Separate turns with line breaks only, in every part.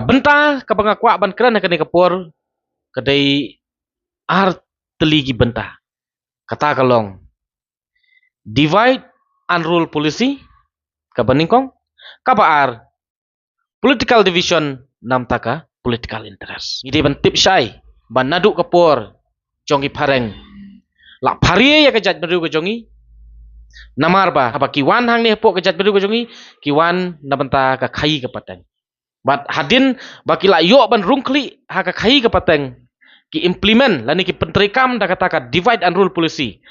benta ka bangakwa ban kran ka ne kapor kadai ar tylli gi benta kata kalong divide and rule policy ka baningkong ka baar political division nam taka political interest ide ban tip syai ban nadu kapor jongi pareng la pharia ya ka jat beru ka jongi namar ba haba kiwan hang ne po ka jat beru ka jongi kiwan nabanta ka khai ka pateng bat hadin bakila yo ban rungkli ha ka khai ka pateng ki implement lani ki pentrikam da kata ka divide and rule policy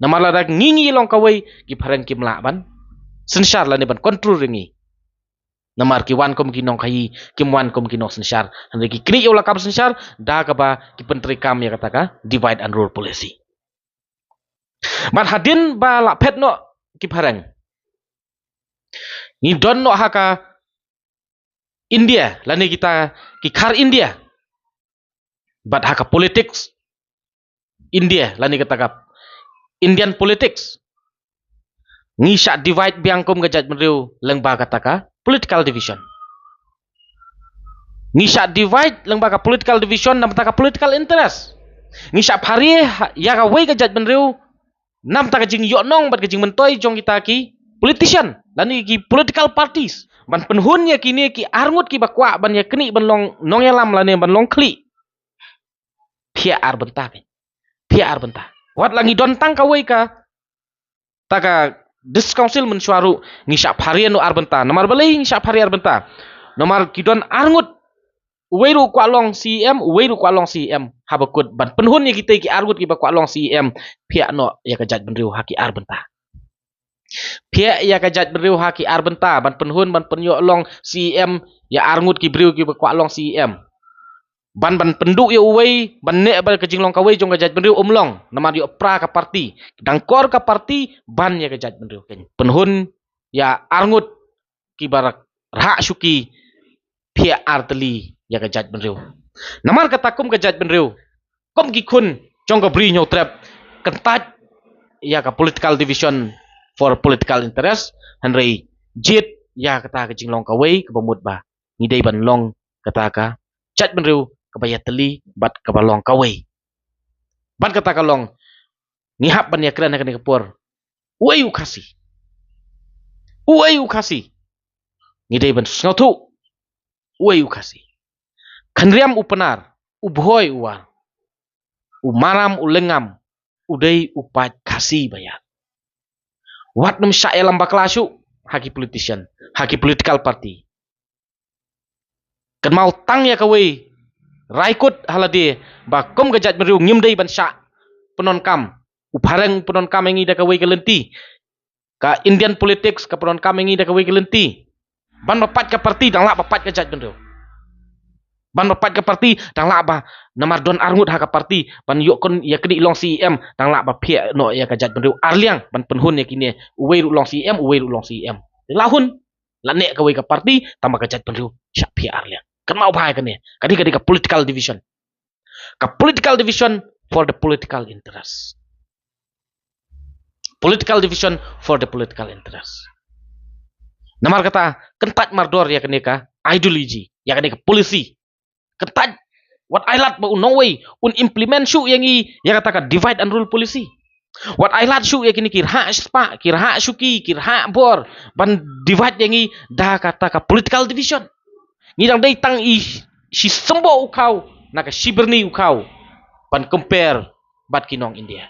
namala da ngingi long kawai ki pareng ki mla ban sensar lani ban control ringi namar ki wan kom ki nong khai ki wan kom ki nong sensar hande ki kri yo la kam sensar da ka ba ki pentrikam ya kata ka divide and rule policy bat hadin ba la pet no ki pareng ni don no ha ka India lani kita ki khar India but haka politics India lani kata ka Indian politics ngisha divide biangkom gajat menriu lengba kata ka political division ngisha divide lengba ka political division nam taka political interest ngisha pharia ya ka wei gajat menriu nam taka jing yonong bat jing mentoi jong kita ki politician lani ki political parties ban penhun ya kini ki arngut ki bakwa ban ya keni ban long nong yalam lani ban long kli pia ar benta pia ar benta wat langi don tang ka wei ka taka dis council mensuaru ngisap harian no ar benta nomor balai ngisap hari ar benta nomor kidon arngut weiru kwa long cm weiru kwa long cm habakut ban penhun ya kita ki arngut ki bakwa long cm pia no ya kajat benriu haki ar benta pia ya kajat benriu haki ar benta ban penhun ban penyo long cm ya arngut ki briu ki bakwa long cm ban penduk ya uwei ban ne ban kejing long kawei jong kajat benriu umlong namar yo pra ka parti dangkor ka parti ban ya kajat benriu penhun ya arngut ki barak hak syuki pia ar tylli ya kajat benriu namar kata kum kajat benriu kom ki kun jong ka bri nyo trap kentat ya ka political division for political interest hanrei jit ya kata kejing long kawei ka bamut ba ngidei ban long kata ka chat benriu kabaya tylli bat kabalong kawei ban kata kalong ngihap ban ya kran ka kapor uai khasi ngidei ban sngotu uai khasi Khynriam pnar bhoi uwa maram lyngam udai pait khasi bayar wat nam sya elam baklasu haki politician haki political party kan mau tang ya kawei raikut halade ba kom gajat meriu ngimdei ban sya penon kam upareng penon kam engi da kawei kelenti ka Indian politics ka penon kam engi da kawei kelenti ban bapat ka parti dang la bapat gajat meriu ban bapat ka parti dang la ba namar don arngut ha ka parti ban yok kon ya kedi long cm dang la ba phia no ya gajat meriu arliang ban penhun ya kini uwei ru long cm lahun la ne kawei ka parti tambah gajat meriu sya phia arliang kan mau bhai kan ne kadi ka political division for the political interest namar kata kentat mardor ya kene ka ideology ya kene ka policy kentat what I lat ba no way un implement syu yang i ya kata ka divide and rule policy what I lat syu ya kene kirha spa kirha syuki kirha bor ban divide yang i da kata ka political division ngidang dai tang i si sembo ukau naka siberni ukau ban compare bat kinong India